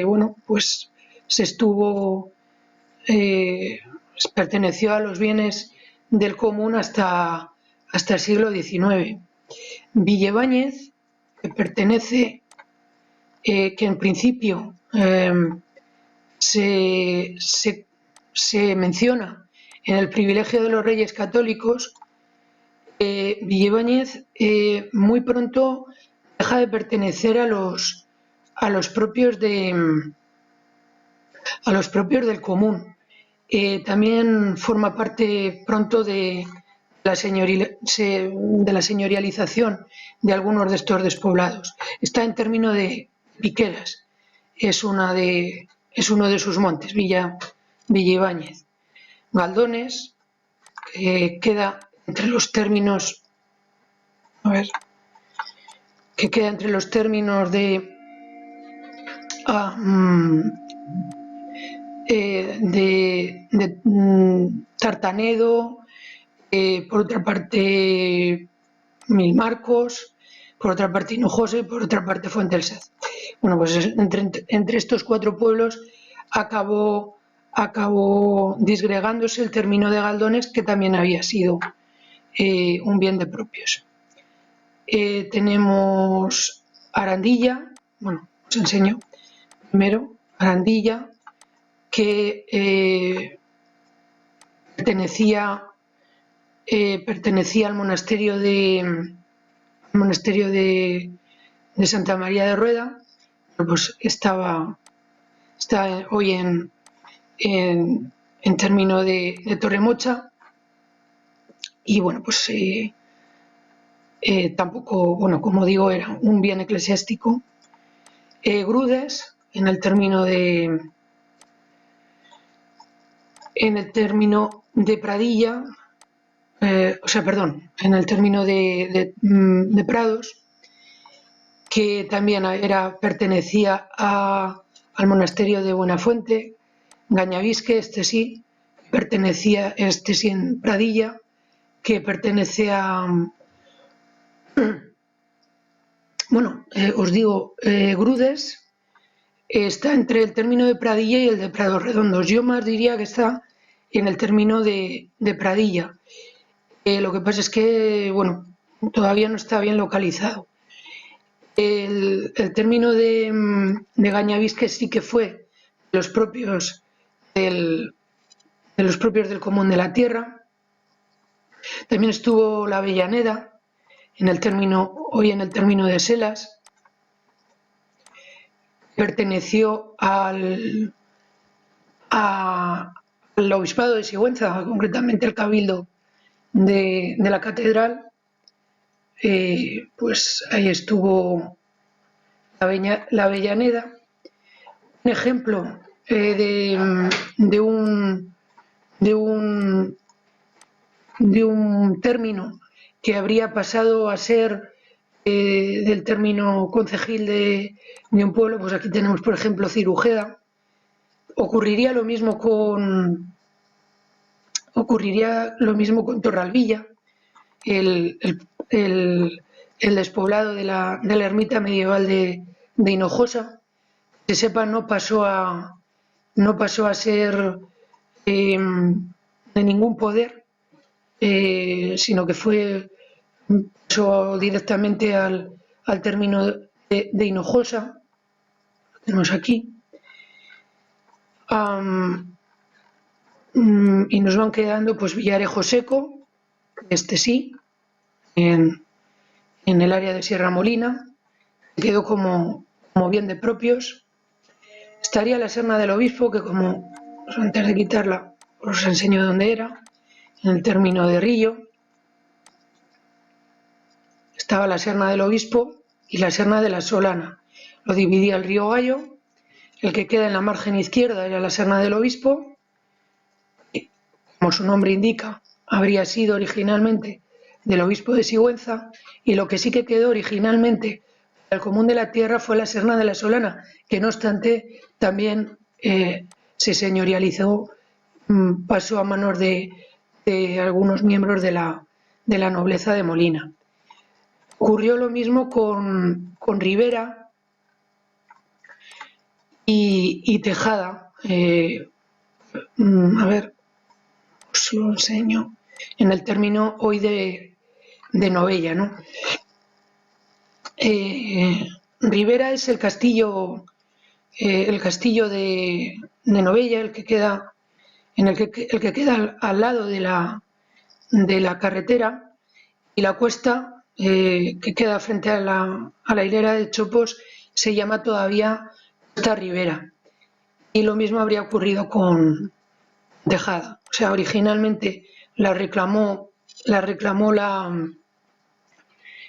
bueno, pues se estuvo, perteneció a los bienes del común hasta el siglo XIX. Villebáñez, que pertenece, que en principio se menciona en el privilegio de los reyes católicos, Villebáñez muy pronto deja de pertenecer a los propios del común. También forma parte pronto de la señorialización de algunos de estos despoblados. Está en término de Piqueras, es uno de sus montes, Villa Ibáñez. Galdones, queda entre los términos, a ver, que queda entre los términos de Tartanedo, por otra parte Mil Marcos, por otra parte Hinojosa y por otra parte Fuente del Saz. Bueno, pues entre estos cuatro pueblos acabó disgregándose el término de Galdones, que también había sido un bien de propios. Tenemos Arandilla, bueno, os enseño primero Arandilla, que pertenecía al monasterio de Santa María de Rueda. Pues está hoy en término de Torremocha, y bueno, pues tampoco, bueno, como digo, era un bien eclesiástico. Grudes, en el término de Pradilla, en el término de Prados, que también pertenecía al monasterio de Buenafuente. Gañavisque, este sí en Pradilla, que pertenece a, bueno, os digo, Grudes está entre el término de Pradilla y el de Prados Redondos. Yo más diría que está en el término de Pradilla. Lo que pasa es que, bueno, todavía no está bien localizado. El término de Gañavisque sí que fue de los propios del común de la tierra. También estuvo la Avellaneda, hoy en el término de Selas. Perteneció al obispado de Sigüenza, concretamente el cabildo de la catedral. Pues ahí estuvo la Avellaneda. Un ejemplo de un término que habría pasado a ser del término concejil de un pueblo, pues aquí tenemos, por ejemplo, Cirujeda. Ocurriría lo mismo con Torralbilla, el despoblado de la ermita medieval de Hinojosa. Que se sepa, no pasó a ser de ningún poder, sino que fue pasó directamente al término de Hinojosa, lo tenemos aquí, y nos van quedando pues Villarejo Seco, este sí, en el área de Sierra Molina, quedó como bien de propios. Estaría la Serna del Obispo, que como antes de quitarla os enseño dónde era, en el término de Rillo. Estaba la Serna del Obispo y la Serna de la Solana. Lo dividía el río Gallo. El que queda en la margen izquierda era la Serna del Obispo. Como su nombre indica, habría sido originalmente del obispo de Sigüenza, y lo que sí que quedó originalmente el común de la tierra fue la Serna de la Solana, que no obstante también se señorializó, pasó a manos de algunos miembros de la nobleza de Molina. Ocurrió lo mismo con Ribera y Tejada. A ver, os lo enseño en el término hoy de Novella, ¿no? Ribera es el castillo de Novella, el que queda al lado de la carretera, y la cuesta que queda frente a la hilera de Chopos se llama todavía Cuesta Ribera, y lo mismo habría ocurrido con Tejada. O sea, originalmente la reclamó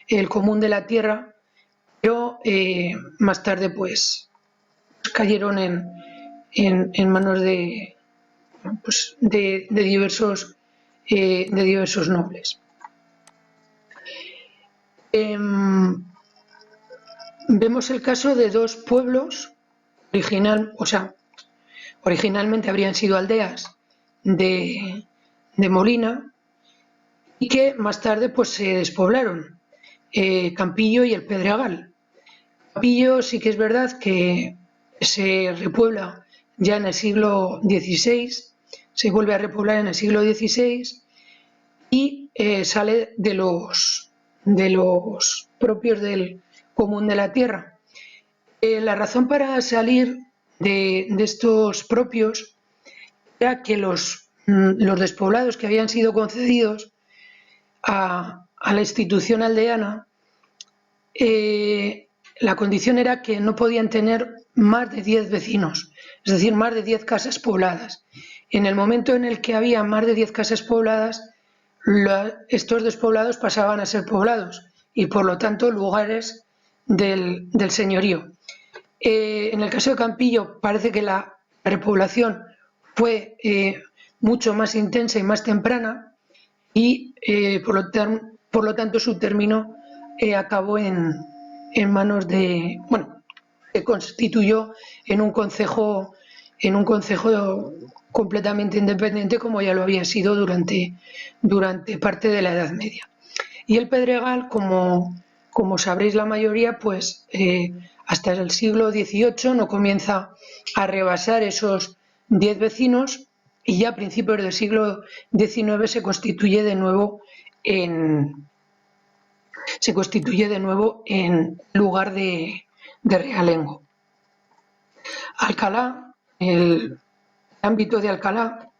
el común de la tierra, pero más tarde pues cayeron en manos de diversos nobles. Vemos el caso de dos pueblos originalmente habrían sido aldeas de Molina, y que más tarde pues se despoblaron, Campillo y el Pedregal. Campillo sí que es verdad que se repuebla ya en el siglo XVI, se vuelve a repoblar en el siglo XVI, y sale de los propios del común de la tierra. La razón para salir de estos propios era que los despoblados que habían sido concedidos a la institución aldeana, la condición era que no podían tener más de 10 vecinos, es decir, más de 10 casas pobladas. En el momento en el que había más de 10 casas pobladas, estos despoblados pasaban a ser poblados y por lo tanto lugares del señorío. En el caso de Campillo parece que la repoblación fue mucho más intensa y más temprana, y por lo tanto su término acabó en manos se constituyó en un concejo completamente independiente, como ya lo había sido durante parte de la Edad Media. Y el Pedregal, como sabréis la mayoría, pues hasta el siglo XVIII no comienza a rebasar esos 10 vecinos, y ya a principios del siglo XIX se constituye de nuevo en lugar de realengo. Alcalá, el ámbito de Alcalá,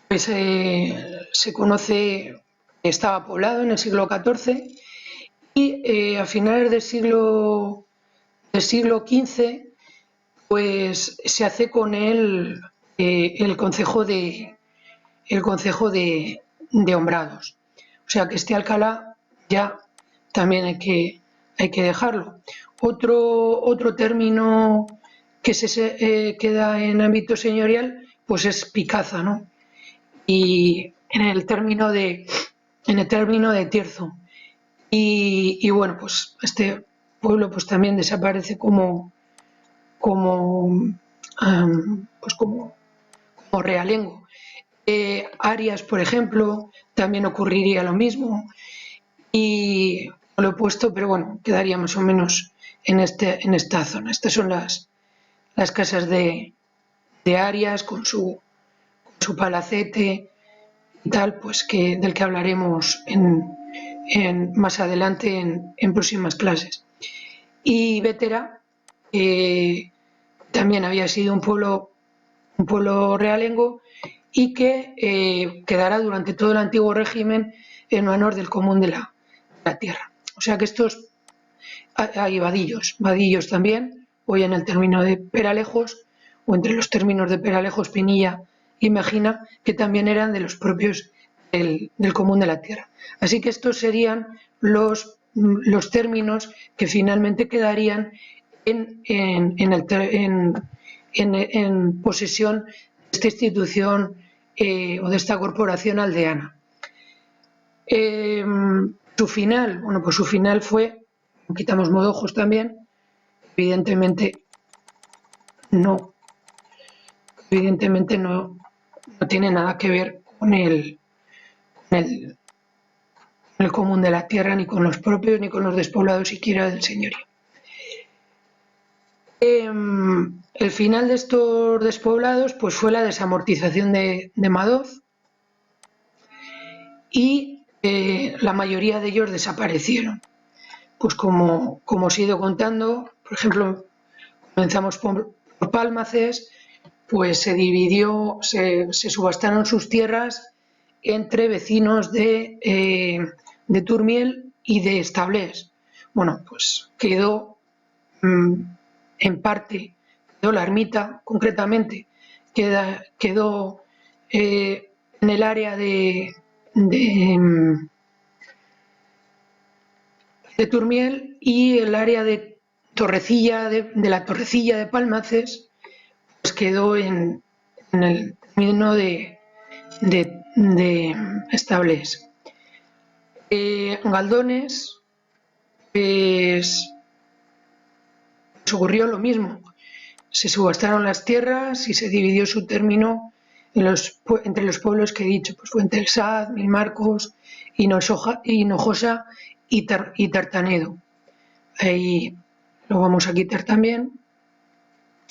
pues se conoce que estaba poblado en el siglo XIV, y a finales del siglo XV pues se hace con él el concejo de Hombrados. O sea que este Alcalá ya también hay que dejarlo. Otro término que se queda en ámbito señorial pues es Picaza, ¿no? Y en el término de Tierzo. Y bueno, pues este pueblo pues también desaparece como realengo. Arias, por ejemplo, también ocurriría lo mismo, y no lo he puesto, pero bueno, quedaría más o menos en esta zona. Estas son las casas de Arias con su palacete tal, pues del que hablaremos más adelante en próximas clases. Y Bétera también había sido un pueblo realengo y que quedará durante todo el antiguo régimen en honor del común de la tierra. O sea que estos hay vadillos también, hoy en el término de Peralejos, o entre los términos de Peralejos, Pinilla y Megina, que también eran de los propios del común de la tierra. Así que estos serían los términos que finalmente quedarían en posesión de esta institución o de esta corporación aldeana. Su final fue, quitamos Modojos también, evidentemente no tiene nada que ver con el común de la tierra, ni con los propios, ni con los despoblados siquiera del señorío. El final de estos despoblados pues fue la desamortización de Madoz y la mayoría de ellos desaparecieron. Pues como os he ido contando, por ejemplo, comenzamos por Pálmaces, pues se dividió, se subastaron sus tierras entre vecinos de Turmiel y de Establés. Bueno, pues quedó en parte, quedó la ermita concretamente, quedó en el área de Turmiel, y el área de Torrecilla, de la Torrecilla de Pálmaces, pues quedó en el término de Establés. Galdones, pues ocurrió lo mismo. Se subastaron las tierras y se dividió su término entre los pueblos que he dicho, pues Fuente del Sad, Mil Marcos, Hinojosa y Tartanedo. Ahí lo vamos a quitar también.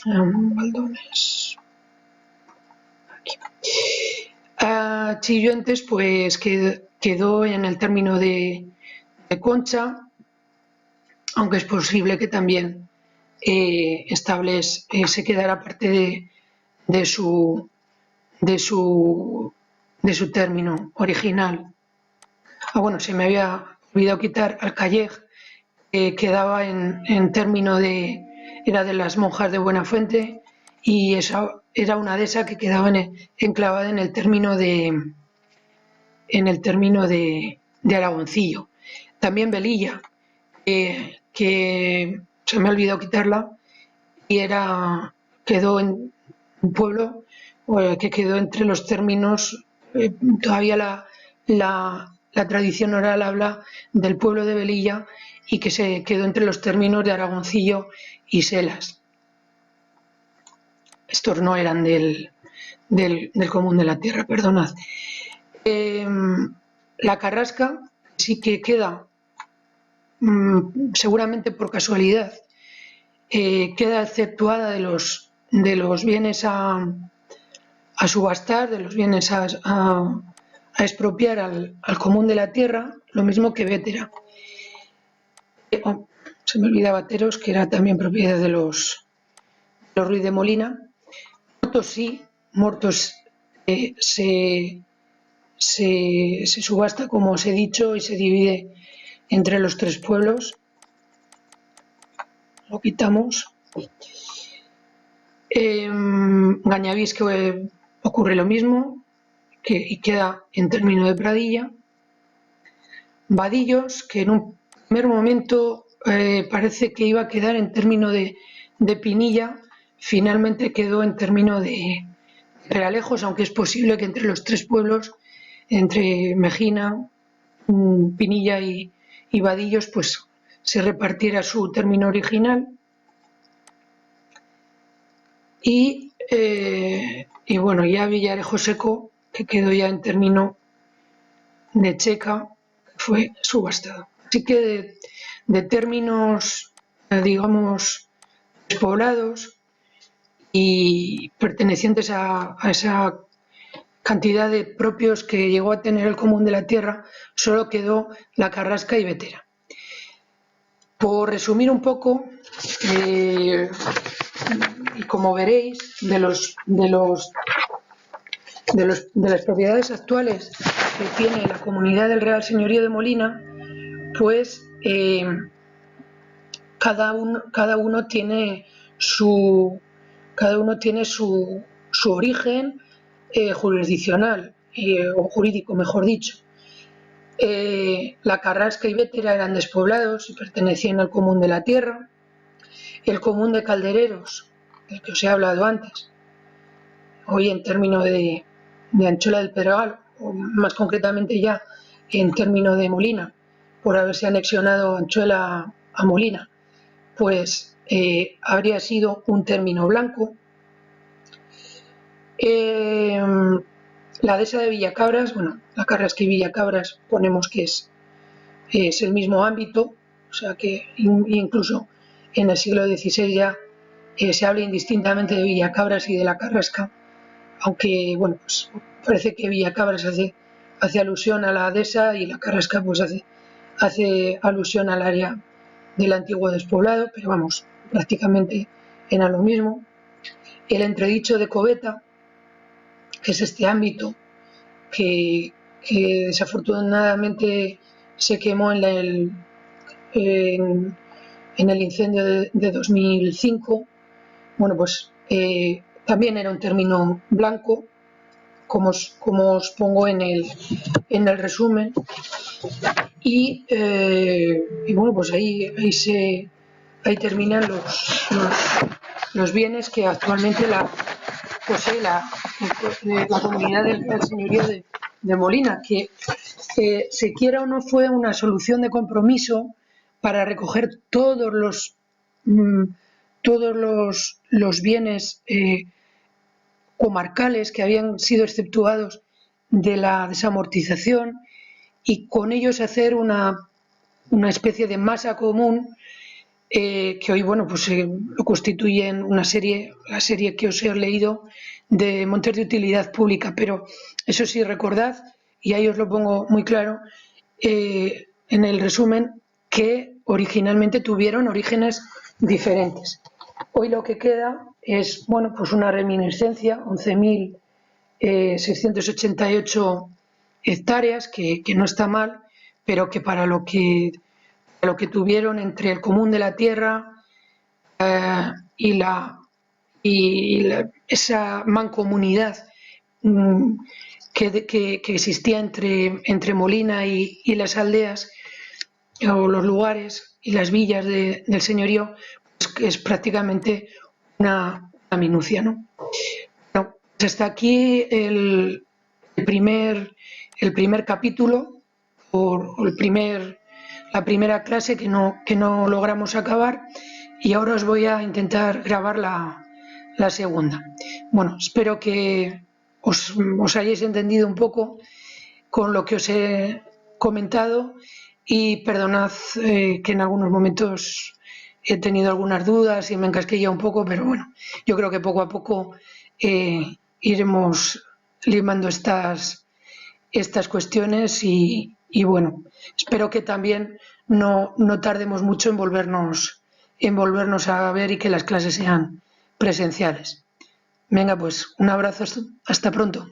Galdones. Aquí. Chilluentes, pues quedó en el término de Concha, aunque es posible que también Establés se quedara parte de su término original. Bueno, se me había olvidado quitar Alcalleg, que quedaba en término era de las monjas de Buenafuente, y esa era una dehesa que quedaba enclavada en el término de Aragoncillo. También Velilla, que se me ha olvidado quitarla, y quedó en un pueblo que quedó entre los términos, todavía la tradición oral habla del pueblo de Velilla, y que se quedó entre los términos de Aragoncillo y Selas. Estos no eran del común de la tierra, perdonad. La Carrasca sí que queda, seguramente por casualidad, queda exceptuada de los bienes a subastar, de los bienes a expropiar al común de la tierra, lo mismo que Bétera. Se me olvidaba Teros, que era también propiedad de los Ruiz de Molina. Mortos sí, Mortos se subasta, como os he dicho, y se divide entre los tres pueblos. Lo quitamos. Gañavís, que ocurre lo mismo, y queda en término de Pradilla. Vadillos, que en un primer momento parece que iba a quedar en término de Pinilla, finalmente quedó en término de Realejos, aunque es posible que entre los tres pueblos, entre Megina, Pinilla y Vadillos, pues se repartiera su término original. Y bueno, ya Villarejo Seco, que quedó ya en término de Checa, fue subastado. Así que de términos, digamos, despoblados y pertenecientes a esa cantidad de propios que llegó a tener el Común de la Tierra, solo quedó la Carrasca y Vetera. Por resumir un poco, y como veréis, de las propiedades actuales que tiene la comunidad del Real Señorío de Molina, pues cada uno tiene su origen jurisdiccional o jurídico, mejor dicho. La Carrasca y Vetera eran despoblados y pertenecían al Común de la Tierra. El Común de Caldereros, del que os he hablado antes, hoy en términos de Anchola del Pedregal, o más concretamente ya en términos de Molina, por haberse anexionado Anchola a Molina, pues habría sido un término blanco. La dehesa de Villacabras, bueno, la Carrasca y Villacabras ponemos que es el mismo ámbito, o sea que incluso en el siglo XVI ya se habla indistintamente de Villacabras y de la Carrasca, aunque bueno, pues parece que Villacabras hace alusión a la dehesa y la Carrasca pues hace alusión al área del antiguo despoblado, pero vamos, prácticamente era lo mismo. El entredicho de Coveta, que es este ámbito que desafortunadamente se quemó en el incendio de 2005, bueno, pues también era un término blanco, como os pongo en el resumen, y bueno, pues ahí terminan los bienes que actualmente posee la comunidad del Señorío de Molina, que se quiera o no fue una solución de compromiso para recoger todos los bienes comarcales que habían sido exceptuados de la desamortización y con ellos hacer una especie de masa común que hoy, bueno, pues lo constituyen la serie que os he leído de montes de utilidad pública, pero eso sí, recordad, y ahí os lo pongo muy claro, en el resumen, que originalmente tuvieron orígenes diferentes. Hoy lo que queda es, bueno, pues una reminiscencia, 11.688 hectáreas, que no está mal, pero que para lo que tuvieron entre el Común de la Tierra y esa mancomunidad que existía entre Molina y las aldeas o los lugares y las villas del señorío, pues que es prácticamente una minucia, ¿no? Bueno, pues hasta aquí el primer capítulo o la primera clase que no logramos acabar, y ahora os voy a intentar grabar la segunda. Bueno, espero que os hayáis entendido un poco con lo que os he comentado y perdonad que en algunos momentos he tenido algunas dudas y me encasquilla un poco, pero bueno, yo creo que poco a poco iremos limando estas cuestiones y bueno, espero que también no tardemos mucho en volvernos a ver y que las clases sean presenciales. Venga, pues un abrazo, hasta pronto.